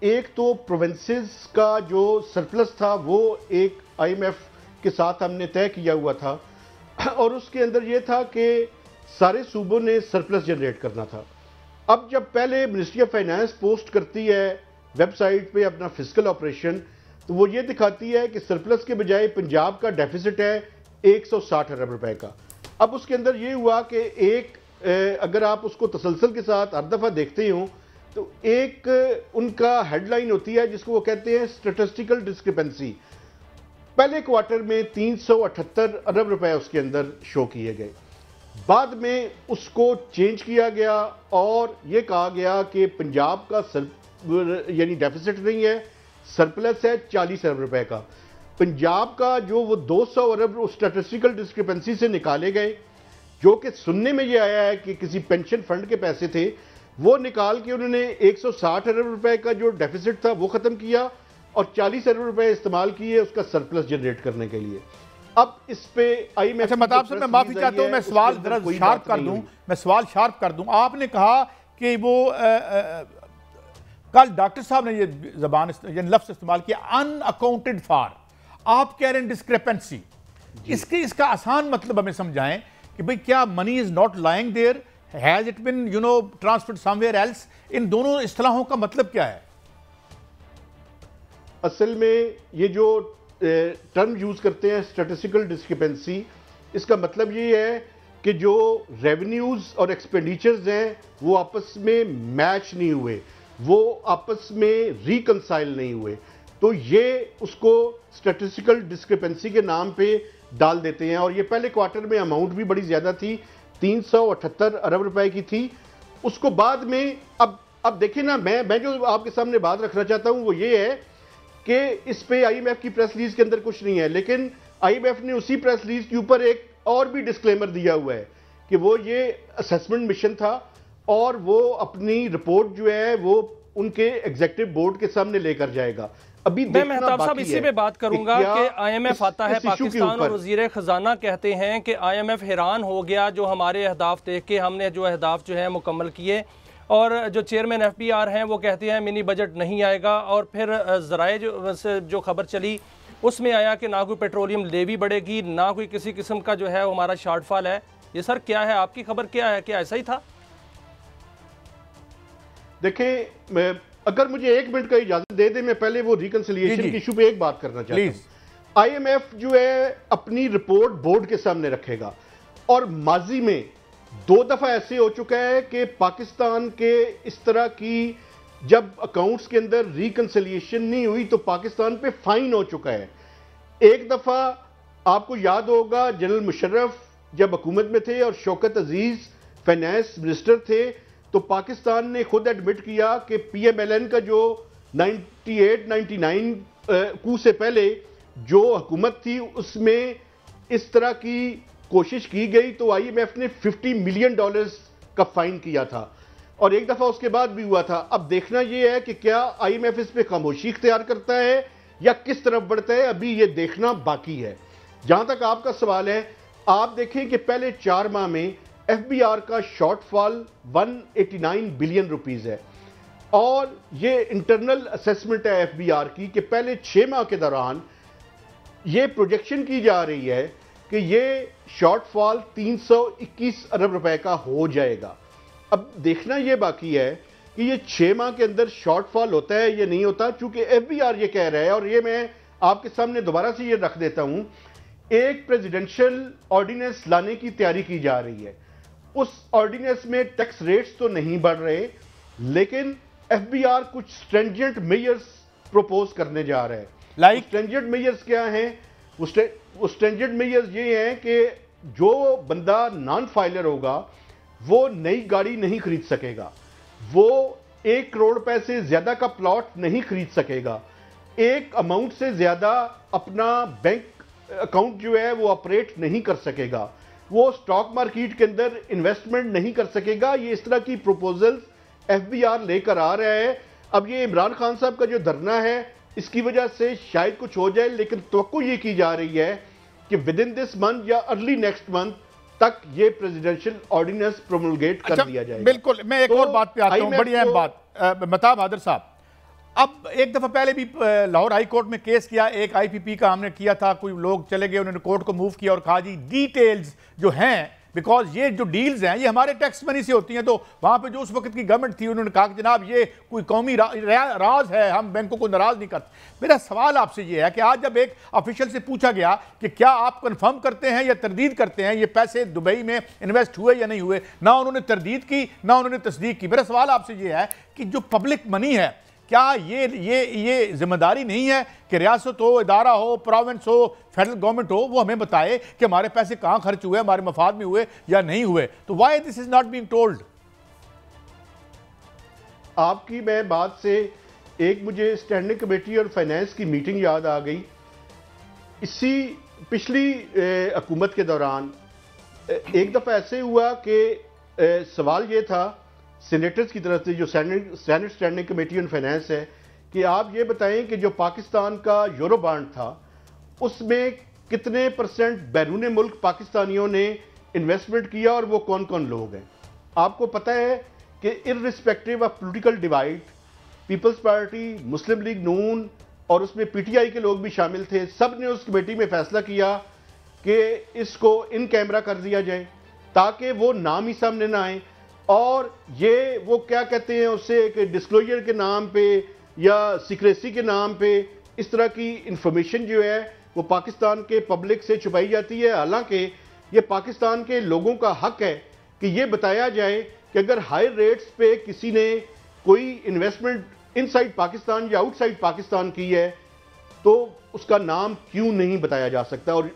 एक तो प्रोविंसेस का जो सरप्लस था वो एक IMF के साथ हमने तय किया हुआ था और उसके अंदर ये था कि सारे सूबों ने सरप्लस जनरेट करना था। अब जब पहले मिनिस्ट्री ऑफ फाइनेंस पोस्ट करती है वेबसाइट पे अपना फिजिकल ऑपरेशन, तो वो ये दिखाती है कि सरप्लस के बजाय पंजाब का डेफिसिट है 160 अरब रुपए का। अब उसके अंदर ये हुआ कि अगर आप उसको तसलसल के साथ हर दफ़ा देखते हो तो एक उनका हेडलाइन होती है जिसको वो कहते हैं स्टैटिस्टिकल डिस्क्रिपेंसी। पहले क्वार्टर में 378 अरब रुपए उसके अंदर शो किए गए, बाद में उसको चेंज किया गया और ये कहा गया कि पंजाब का यानी डेफिसिट नहीं है, सरप्लस है 40 अरब रुपए का। पंजाब का जो वो 200 अरब स्टैटिस्टिकल डिस्क्रिपेंसी से निकाले गए, जो कि सुनने में ये आया है कि किसी पेंशन फंड के पैसे थे, वो निकाल के उन्होंने 160 अरब रुपए का जो डेफिसिट था वो खत्म किया और 40 अरब रुपए इस्तेमाल किए उसका सरप्लस जनरेट करने के लिए। अब इस पे IMF अच्छा मतलब से मैं माफी चाहता हूं, मैं सवाल जरा शार्प कर दूं, मैं सवाल शार्प कर दूं। आपने कहा कि वो कल डॉक्टर साहब ने ये जबान लफ्ज इस्तेमाल किया अनअकाउंटेड फॉर, आप कह रहे हैं डिस्क्रिपेंसी। इसका आसान मतलब हमें समझाएं कि भाई क्या money is not lying there, has it been transferred somewhere else? इन दोनों इस्तिलाहों का मतलब क्या है? असल में ये जो टर्म यूज करते हैं स्टैटिस्टिकल डिस्क्रिपेंसी, इसका मतलब ये है कि जो रेवेन्यूज और एक्सपेंडिचर्स हैं वो आपस में मैच नहीं हुए, वो आपस में रिकंसाइल नहीं हुए, तो ये उसको स्टैटिस्टिकल डिस्क्रिपेंसी के नाम पे डाल देते हैं। और ये पहले क्वार्टर में अमाउंट भी बड़ी ज्यादा थी, 378 अरब रुपए की थी। उसको बाद में अब देखें ना, मैं जो आपके सामने बात रखना चाहता हूं वो ये है कि इस पे IMF की प्रेस रिलीज के अंदर कुछ नहीं है, लेकिन IMF ने उसी प्रेस रिलीज के ऊपर एक और भी डिस्क्लेमर दिया हुआ है कि वो ये असेसमेंट मिशन था और वो अपनी रिपोर्ट जो है वो उनके एग्जीक्यूटिव बोर्ड के सामने लेकर जाएगा। अभी मैं मेहताब साहब इसी पे बात करूंगा कि IMF आता है पाकिस्तान और वजीर खजाना कहते हैं कि IMF हैरान हो गया जो हमारे अहदाफ देख के, हमने जो अहदाफ जो है मुकम्मल किए, और जो चेयरमैन FBR हैं वो कहते हैं मिनी बजट नहीं आएगा। और फिर ज़राए जो खबर चली उसमें आया कि ना कोई पेट्रोलियम लेवी बढ़ेगी, ना कोई किसी किस्म का जो है हमारा शॉर्टफॉल है। ये सर क्या है, आपकी खबर क्या है, क्या ऐसा ही था? देखिए, अगर मुझे 1 मिनट का इजाजत दे दे, मैं पहले वो रिकंसिलिएशन के इशू पे एक बात करना चाहता हूं। IMF जो है अपनी रिपोर्ट बोर्ड के सामने रखेगा, और माजी में 2 दफा ऐसे हो चुका है कि पाकिस्तान के इस तरह की जब अकाउंट्स के अंदर रिकंसिलिएशन नहीं हुई तो पाकिस्तान पे फाइन हो चुका है। एक दफा आपको याद होगा जनरल मुशर्रफ जब हुकूमत में थे और शौकत अजीज फाइनेंस मिनिस्टर थे, तो पाकिस्तान ने खुद एडमिट किया कि PMLN का जो 98-99 कू से पहले जो हुकूमत थी उसमें इस तरह की कोशिश की गई, तो IMF ने $50 मिलियन का फाइन किया था, और एक दफा उसके बाद भी हुआ था। अब देखना यह है कि क्या IMF इस पे खामोशी इख्तियार करता है या किस तरफ बढ़ता है, अभी ये देखना बाकी है। जहां तक आपका सवाल है, आप देखें कि पहले 4 माह में FBR का शॉर्टफॉल 189 बिलियन रुपीस है, और ये इंटरनल असेसमेंट है FBR की कि पहले 6 माह के दौरान ये प्रोजेक्शन की जा रही है कि ये शॉर्टफॉल 321 अरब रुपए का हो जाएगा। अब देखना ये बाकी है कि ये 6 माह के अंदर शॉर्टफॉल होता है या नहीं होता, चूंकि FBR ये कह रहा है, और ये मैं आपके सामने दोबारा से ये रख देता हूं, एक प्रेसिडेंशियल ऑर्डिनेंस लाने की तैयारी की जा रही है। उस ऑर्डिनेंस में टैक्स रेट्स तो नहीं बढ़ रहे, लेकिन FBR कुछ स्ट्रेंजेंट मेजर्स प्रपोज करने जा रहा है। स्ट्रेंजेंट मेजर्स क्या हैं? वो स्ट्रेंजेंट मेजर्स ये हैं कि जो बंदा नॉन फाइलर होगा वो नई गाड़ी नहीं खरीद सकेगा, वो 1 करोड़ रुपए से ज्यादा का प्लॉट नहीं खरीद सकेगा, एक अमाउंट से ज्यादा अपना बैंक अकाउंट जो है वो ऑपरेट नहीं कर सकेगा, वो स्टॉक मार्केट के अंदर इन्वेस्टमेंट नहीं कर सकेगा। ये इस तरह की प्रपोजल्स FBR लेकर आ रहा है। अब ये इमरान खान साहब का जो धरना है इसकी वजह से शायद कुछ हो जाए, लेकिन तवक्को ये की जा रही है कि विद इन दिस मंथ या अर्ली नेक्स्ट मंथ तक ये प्रेसिडेंशियल ऑर्डिनेंस प्रोमulgate कर दिया जाएगा। बिल्कुल, मैं एक और बात पे आता हूं, बड़ी अहम बात। महताब हादर साहब, अब एक दफ़ा पहले भी लाहौर हाई कोर्ट में केस किया, एक IPP का हमने किया था, कोई लोग चले गए, उन्होंने कोर्ट को मूव किया और कहा जी डिटेल्स जो हैं, बिकॉज ये जो डील्स हैं ये हमारे टैक्स मनी से होती हैं, तो वहाँ पे जो उस वक्त की गवर्नमेंट थी उन्होंने कहा कि जनाब ये कोई कौमी राज है, हम बैंकों को नाराज़ नहीं करते। मेरा सवाल आपसे ये है कि आज जब एक ऑफिशियल से पूछा गया कि क्या आप कंफर्म करते हैं या तरदीद करते हैं ये पैसे दुबई में इन्वेस्ट हुए या नहीं हुए, ना उन्होंने तरदीद की ना उन्होंने तस्दीक की। मेरा सवाल आपसे ये है कि जो पब्लिक मनी है, क्या ये जिम्मेदारी नहीं है कि रियासत हो, इदारा हो, प्रोविंस हो, फेडरल गवर्नमेंट हो, वो हमें बताए कि हमारे पैसे कहाँ खर्च हुए, हमारे मफाद में हुए या नहीं हुए? तो why this is not being told? आपकी मैं बात से एक मुझे स्टैंडिंग कमेटी और फाइनेंस की मीटिंग याद आ गई। इसी पिछली हुकूमत के दौरान एक दफ़ा ऐसे हुआ कि सवाल ये था सीनेटर्स की तरफ से, जो senate standing committee on finance है, कि आप ये बताएं कि जो पाकिस्तान का यूरो बॉन्ड था उसमें कितने % बैरून मुल्क पाकिस्तानियों ने इन्वेस्टमेंट किया और वो कौन कौन लोग हैं। आपको पता है कि irrespective of political divide, Peoples Party, Muslim League नून और उसमें PTI के लोग भी शामिल थे, सब ने उस कमेटी में फैसला किया कि इसको इन कैमरा कर दिया जाए ताकि वो नाम ही सामने ना आए। और ये वो क्या कहते हैं उससे कि डिस्क्लोजर के नाम पे या सीक्रेसी के नाम पे इस तरह की इंफॉर्मेशन जो है वो पाकिस्तान के पब्लिक से छुपाई जाती है। हालांकि ये पाकिस्तान के लोगों का हक है कि ये बताया जाए कि अगर हाई रेट्स पे किसी ने कोई इन्वेस्टमेंट इनसाइड पाकिस्तान या आउटसाइड पाकिस्तान की है तो उसका नाम क्यों नहीं बताया जा सकता। और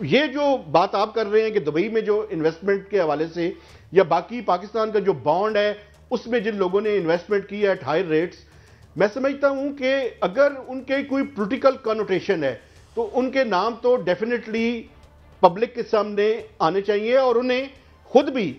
ये जो बात आप कर रहे हैं कि दुबई में जो इन्वेस्टमेंट के हवाले से या बाकी पाकिस्तान का जो बॉन्ड है उसमें जिन लोगों ने इन्वेस्टमेंट की है एट हाई रेट्स, मैं समझता हूं कि अगर उनके कोई पॉलिटिकल कॉनोटेशन है तो उनके नाम तो डेफिनेटली पब्लिक के सामने आने चाहिए। और उन्हें खुद भी,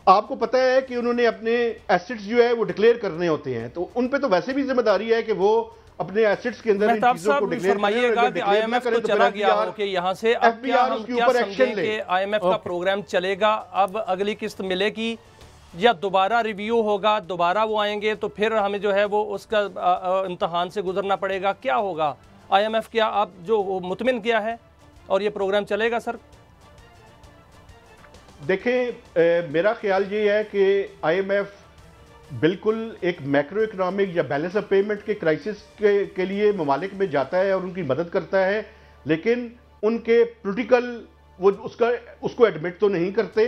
आपको पता है कि उन्होंने अपने एसेट्स जो है वो डिक्लेयर करने होते हैं, तो उन पे तो वैसे भी जिम्मेदारी है कि वो अपने एसेट्स के अंदर इन चीजों को डिक्लेयर फरमाइएगा कि IMF तो चला गया हो कि यहाँ से अब क्या हम क्या समझें कि IMF का प्रोग्राम चलेगा, अब अगली किस्त मिलेगी या दोबारा रिव्यू होगा, दोबारा वो आएंगे तो फिर हमें जो है वो उसका इम्तहान से गुजरना पड़ेगा, क्या होगा? IMF क्या आप जो मुतमिन किया है और ये प्रोग्राम चलेगा सर? देखें, मेरा ख्याल ये है कि IMF बिल्कुल एक मैक्रो इकोनॉमिक या बैलेंस ऑफ पेमेंट के क्राइसिस के लिए ममालिक में जाता है और उनकी मदद करता है, लेकिन उनके पॉलिटिकल वो उसको एडमिट तो नहीं करते।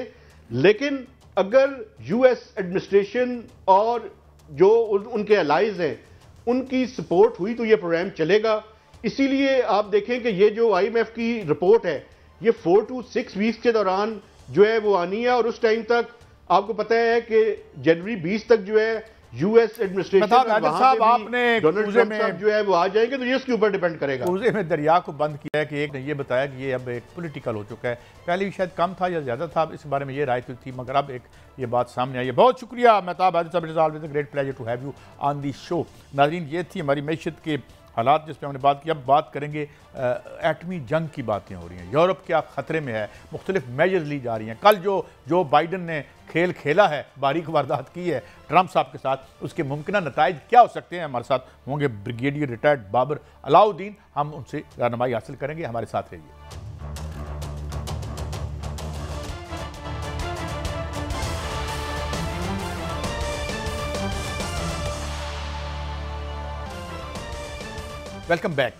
लेकिन अगर US एडमिनिस्ट्रेशन और जो उनके अलाइज हैं उनकी सपोर्ट हुई तो ये प्रोग्राम चलेगा। इसीलिए आप देखें कि ये जो IMF की रिपोर्ट है ये 4 to 6 वीक्स के दौरान जो है वो आनी है, और उस टाइम तक आपको पता है कि जनवरी 20 तक जो है US एडमिनिस्ट्रेशन साहब आपने डोनाल्ड ट्रंप साहब जो है वो आ जाएंगे, तो ये इसके ऊपर डिपेंड करेगा। कूजे में दरिया को बंद किया है कि एक ने ये बताया कि ये अब एक पॉलिटिकल हो चुका है, पहले भी शायद कम था या ज्यादा था, इस बारे में ये राय थी, मगर अब एक ये बात सामने आई है। बहुत शुक्रिया मेहताब आदिल साहब, great pleasure to have you on the show. नाज़रीन, ये थी हमारी मैशत के हालात जिस पर हमने बात की। अब बात करेंगे एटमी जंग की बातें हो रही हैं, यूरोप क्या ख़तरे में है, मुख्तलिफ मेजर्स ली जा रही हैं। कल जो बाइडन ने खेल खेला है, बारीक वारदात की है ट्रंप साहब के साथ, उसके मुमकिन नताइज क्या हो सकते हैं? हमारे साथ होंगे ब्रिगेडियर रिटायर्ड बाबर अलाउद्दीन, हम उनसे रहनुमाई हासिल करेंगे। हमारे साथ रहिए। Welcome back.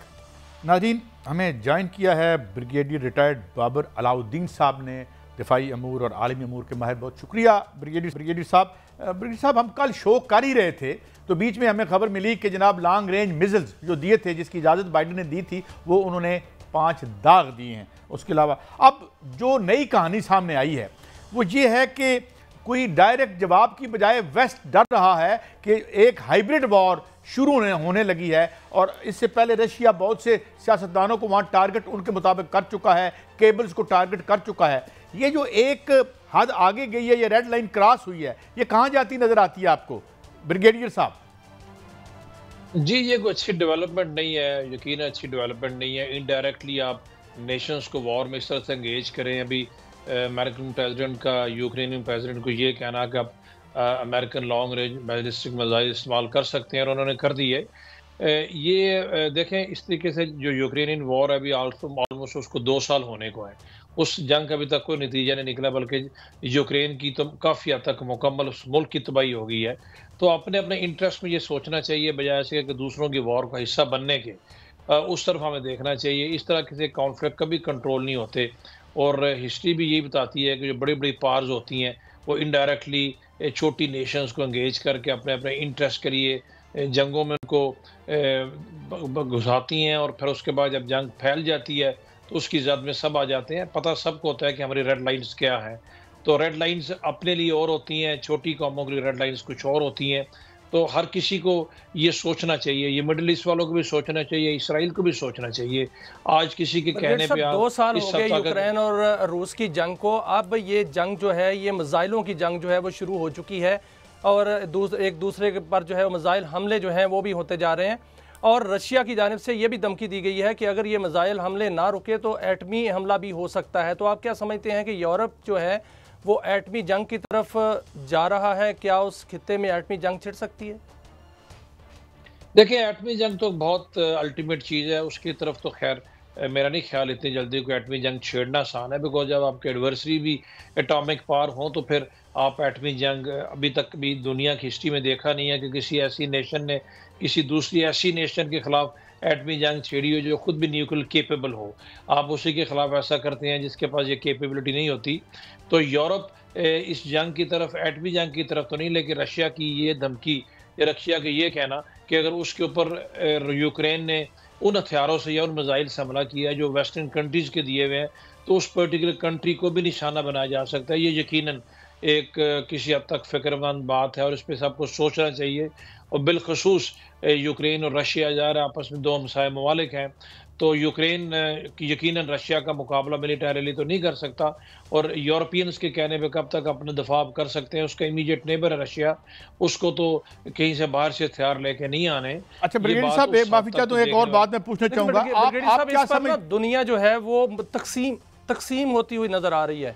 नाज़रीन, हमें ज्वाइन किया है ब्रिगेडियर रिटायर्ड बाबर अलाउद्दीन साहब ने, दिफाई अमूर और आलमी अमूर के माहिर। बहुत शुक्रिया ब्रिगेडियर साहब। ब्रिगेडियर साहब, हम कल शो कर ही रहे थे तो बीच में हमें खबर मिली कि जनाब लॉन्ग रेंज मिसाइल्स जो दिए थे, जिसकी इजाज़त बाइडन ने दी थी, वो उन्होंने 5 दाग दिए हैं। उसके अलावा अब जो नई कहानी सामने आई है वो ये है कि कोई डायरेक्ट जवाब की बजाय वेस्ट डर रहा है कि एक हाइब्रिड वॉर शुरू होने लगी है, और इससे पहले रशिया बहुत से सियासतदानों को वहाँ टारगेट उनके मुताबिक कर चुका है, केबल्स को टारगेट कर चुका है। ये जो एक हद आगे गई है, ये रेड लाइन क्रॉस हुई है, ये कहाँ जाती नजर आती है आपको ब्रिगेडियर साहब? जी, ये कोई अच्छी डेवलपमेंट नहीं है, यकीन अच्छी डेवलपमेंट नहीं है। इनडायरेक्टली आप नेशंस को वॉर में इस तरह से एंगेज करें। अभी अमेरिकन प्रेसिडेंट का यूक्रेनियन प्रेसिडेंट को ये कहना कि आप American long range ballistic missile इस्तेमाल कर सकते हैं, और उन्होंने कर दी है। ये देखें इस तरीके से जो यूक्रेनियन वॉर अभी ऑलमोस्ट उसको 2 साल होने को है। उस जंग का अभी तक कोई नतीजा नहीं निकला, बल्कि यूक्रेन की तो काफ़ी हद तक मुकम्मल उस मुल्क की तबाही हो गई है। तो अपने अपने इंटरेस्ट में ये सोचना चाहिए, बजाय इसके कि दूसरों की वॉर का हिस्सा बनने के उस तरफ हमें देखना चाहिए। इस तरह के कॉन्फ्लिक्ट कभी कंट्रोल नहीं होते, और हिस्ट्री भी यही बताती है कि जो बड़ी बड़ी पावर्स होती हैं वो इनडायरेक्टली छोटी नेशंस को एंगेज करके अपने अपने इंटरेस्ट के लिए जंगों में उनको घुसाती हैं, और फिर उसके बाद जब जंग फैल जाती है तो उसकी जद में सब आ जाते हैं। पता सबको होता है कि हमारी रेड लाइंस क्या हैं। तो रेड लाइंस अपने लिए और होती हैं, छोटी कौमों के लिए रेड लाइंस कुछ और होती हैं। तो हर किसी को ये सोचना चाहिए, ये मिडिल ईस्ट वालों को भी सोचना चाहिए, इसराइल को भी सोचना चाहिए। आज किसी के कहने पे 2 साल हो गए यूक्रेन और रूस की जंग को। अब ये जंग जो है, ये मिसाइलों की जंग जो है वो शुरू हो चुकी है, और एक दूसरे पर जो है मिसाइल हमले जो हैं वो भी होते जा रहे हैं। और रशिया की जानिब से ये भी धमकी दी गई है कि अगर ये मिसाइल हमले ना रुके तो एटमी हमला भी हो सकता है। तो आप क्या समझते हैं कि यूरोप जो है वो एटमी जंग की तरफ जा रहा है? क्या उस खित्ते में एटमी जंग छिड़ सकती है? देखिए, एटमी जंग तो बहुत अल्टीमेट चीज़ है, उसकी तरफ तो खैर मेरा नहीं ख्याल इतनी जल्दी को एटमी जंग छेड़ना आसान है। बिकॉज जब आपके एडवर्सरी भी एटॉमिक पावर हो तो फिर आप एटमी जंग अभी तक भी दुनिया की हिस्ट्री में देखा नहीं है कि किसी ऐसी नेशन ने किसी दूसरी ऐसी नेशन के खिलाफ एटमी जंग छेड़ी हो जो खुद भी न्यूक्लियर केपेबल हो। आप उसी के खिलाफ ऐसा करते हैं जिसके पास ये केपेबिलिटी नहीं होती। तो यूरोप इस जंग की तरफ, एटमी जंग की तरफ तो नहीं, लेकिन रशिया की ये धमकी या रशिया का ये कहना कि अगर उसके ऊपर यूक्रेन ने उन हथियारों से या उन मिसाइल से हमला किया जो वेस्टर्न कंट्रीज़ के दिए हुए हैं, तो उस पर्टिकुलर कंट्री को भी निशाना बनाया जा सकता है। ये यकीनन एक किसी हद तक फ़िक्रमंद बात है, और इस पर सबको सोचना चाहिए। और बिलखसूस यूक्रेन और रशिया जा रहा आपस में 2 हमसाये ममालिक हैं, तो यूक्रेन यकीनन रशिया का मुकाबला मिलिटरीली तो नहीं कर सकता, और यूरोपियंस के कहने पे कब तक अपना दफा कर सकते हैं। उसका इमीडिएट नेबर है रशिया, उसको तो कहीं से बाहर से हथियार लेके नहीं आने। अच्छा ब्रिगेडियर साहब, एक माफी चाहता हूं, एक और बात मैं पूछना चाहूंगा, आप क्या समझ, दुनिया जो है वो तकसीम होती हुई नजर आ रही है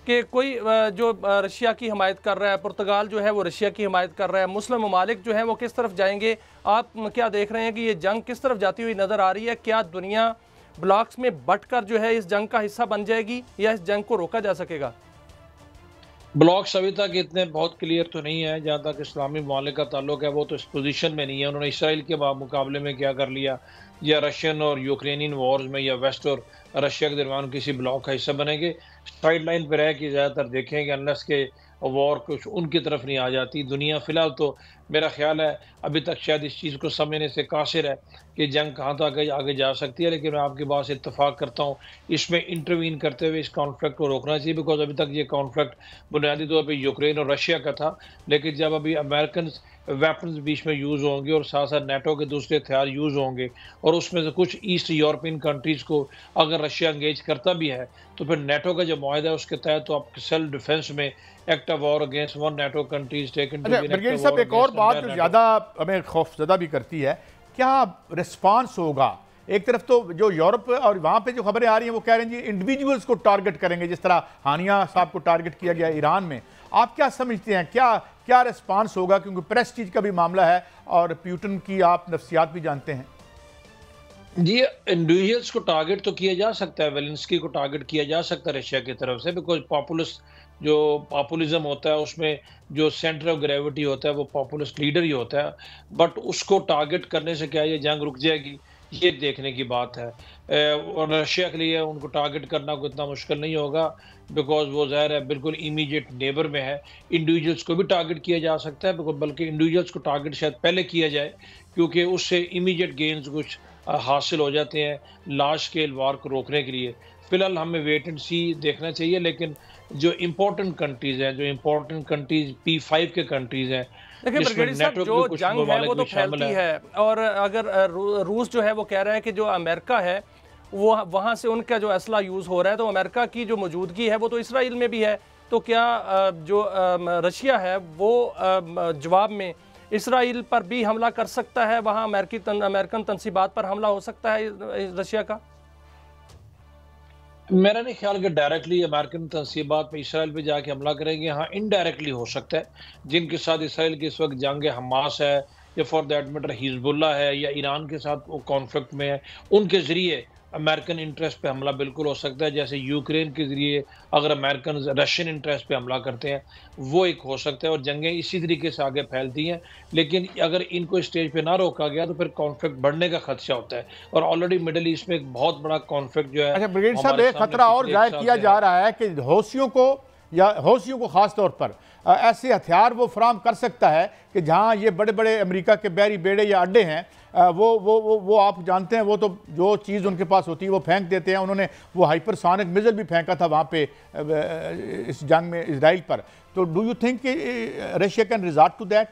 कि कोई जो रशिया की हिमायत कर रहा है, पुर्तगाल जो है वो रशिया की हिमायत कर रहा है, मुस्लिम ममालिक जो है वो किस तरफ जाएंगे? आप क्या देख रहे हैं कि ये जंग किस तरफ जाती हुई नज़र आ रही है? क्या दुनिया ब्लॉक्स में बंटकर जो है इस जंग का हिस्सा बन जाएगी, या इस जंग को रोका जा सकेगा? ब्लॉक्स अभी तक इतने बहुत क्लियर तो नहीं है। जहाँ तक इस्लामी ममालिक का ताल्लुक है वो तो इस पोजीशन में नहीं है। उन्होंने इसराइल के मुकाबले में क्या कर लिया, या रशियन और यूक्रेनियन वॉर्स में, या वेस्ट और रशिया के दरमियान किसी ब्लॉक का हिस्सा बनेंगे। साइड लाइन पर रह के ज़्यादातर देखेंगे, अनलेस के वॉर कुछ उनकी तरफ नहीं आ जाती। दुनिया फ़िलहाल तो मेरा ख्याल है अभी तक शायद इस चीज़ को समझने से कासिर है कि जंग कहाँ तक आगे जा सकती है। लेकिन मैं आपकी बात से इत्तफाक करता हूँ, इसमें इंटरवीन करते हुए इस कॉन्फ्लिक्ट को रोकना चाहिए। बिकॉज अभी तक ये कॉन्फ्लिक्ट बुनियादी तौर पर यूक्रेन और रशिया का था, लेकिन जब अभी अमेरिकन वेपन्स बीच में यूज़ होंगे और साथ साथ नेटो के दूसरे हथियार यूज़ होंगे, और उसमें से कुछ ईस्ट यूरोपियन कंट्रीज़ को अगर रशिया एंगेज करता भी है, तो फिर नेटो का जो मुआहदा है उसके तहत तो आप सेल्फ डिफेंस में act of war against one NATO countries taken to be brigadier साहब, एक और बात जो ज़्यादा हमें खौफजदा भी करती है, क्या रिस्पांस होगा? एक तरफ तो जो यूरोप और वहाँ पे जो खबरें आ रही हैं वो कह रहे हैं जी इंडिविजुअल्स को टारगेट करेंगे, जिस तरह हानिया साहब को टारगेट किया गया ईरान में। आप क्या समझते हैं, क्या रिस्पांस होगा? क्योंकि प्रेस्टीज का भी मामला है और प्यूटन की आप नफ्सियात भी जानते हैं। जी, इंडिविजुअल्स को टारगेट तो किया जा सकता है, वेलेंस्की को टारगेट किया जा सकता है रशिया की तरफ से, बिकॉज पॉपुलिज्म होता है उसमें जो सेंटर ऑफ ग्रेविटी होता है वो पॉपुलिस्ट लीडर ही होता है। बट उसको टारगेट करने से क्या ये जंग रुक जाएगी, ये देखने की बात है। और रशिया के लिए उनको टारगेट करना कोई इतना मुश्किल नहीं होगा, बिकॉज वो ज़ाहिर है बिल्कुल इमीडिएट नेबर में है। इंडिविजुअल्स को भी टारगेट किया जा सकता है, बल्कि इंडिविजुअल्स को टारगेट शायद पहले किया जाए, क्योंकि उससे इमीडिएट गेन्स कुछ हासिल हो जाते हैं लार्ज स्केल वार को रोकने के लिए। फिलहाल हमें वेट एंड सी देखना चाहिए। लेकिन जो इम्पोर्टेंट कंट्रीज़ हैं, जो इम्पोर्टेंट कंट्रीज P5 के कंट्रीज़ हैं, देखिए ब्रिगेडियर साहब, जो जंग है वो तो फैलती है, और अगर रूस जो है वो कह रहा है कि जो अमेरिका है वो वहाँ से उनका जो असला यूज़ हो रहा है, तो अमेरिका की जो मौजूदगी है वो तो इसराइल में भी है। तो क्या जो रशिया है वो जवाब में इसराइल पर भी हमला कर सकता है? वहाँ अमेरिकन तनसीबात पर हमला हो सकता है रशिया का? मेरा नहीं ख्याल कि डायरेक्टली अमेरिकन तनसीबात पे इसराइल पे जाके हमला करेंगे। हाँ, इनडायरेक्टली हो सकता है। जिनके साथ इसराइल की इस वक्त जंग हमास है या फॉर दैट मैटर हिजबुल्ला है या ईरान के साथ वो कॉन्फ्लिक्ट में है, उनके ज़रिए अमेरिकन इंटरेस्ट पे हमला बिल्कुल हो सकता है। जैसे यूक्रेन के ज़रिए अगर अमेरिकन रशियन इंटरेस्ट पे हमला करते हैं, वो एक हो सकता है और जंगें इसी तरीके से आगे फैलती हैं। लेकिन अगर इनको स्टेज पे ना रोका गया तो फिर कॉन्फ्लिक्ट बढ़ने का खदशा होता है और ऑलरेडी मिडिल ईस्ट में एक बहुत बड़ा कॉन्फ्लिक्ट जो है। अच्छा ब्रिगेड साहब, एक खतरा और जाहिर किया जा रहा है कि हौसियों को खास तौर पर ऐसे हथियार वो फराम कर सकता है कि जहां ये बड़े बड़े अमेरिका के बहरी बेड़े या अड्डे हैं, वो आप जानते हैं, वो तो जो चीज़ उनके पास होती है वो फेंक देते हैं। उन्होंने वो हाइपरसोनिक मिसाइल भी फेंका था वहाँ पे इस जंग में इजराइल पर। तो do you think Russia can resort to that?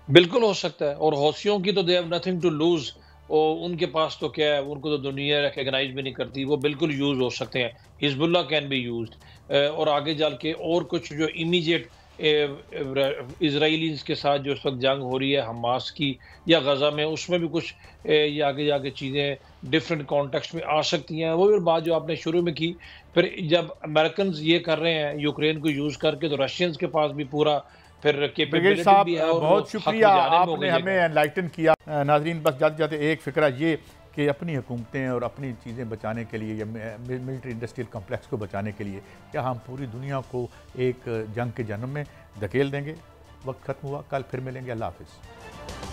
बिल्कुल हो सकता है और हौसियों की तो they have nothing to lose. और उनके पास तो क्या है, उनको तो दुनिया रिकग्नाइज भी नहीं करती, वो बिल्कुल यूज हो सकते हैं। हिजबुल्ला कैन बी यूज्ड और आगे चल के और कुछ जो इमीडिएट इजराइलीज के साथ जो इस वक्त जंग हो रही है हमास की या गजा में, उसमें भी कुछ ये आगे जाके चीज़ें डिफरेंट कॉन्टेक्स्ट में आ सकती हैं। वो भी बात जो आपने शुरू में की, फिर जब अमेरिकन ये कर रहे हैं यूक्रेन को यूज करके, तो रशियंस के पास भी पूरा फिर ब्रिगेड साहब बहुत शुक्रिया, आपने हमें एनलाइटन किया। नाजरीन, बस जाते जाते एक फ़िक्रा ये कि अपनी हुकूमतें और अपनी चीज़ें बचाने के लिए या मिलिट्री इंडस्ट्रियल कॉम्प्लेक्स को बचाने के लिए क्या हम पूरी दुनिया को एक जंग के जन्म में धकेल देंगे? वक्त ख़त्म हुआ, कल फिर मिलेंगे। अल्लाह हाफ़िज़।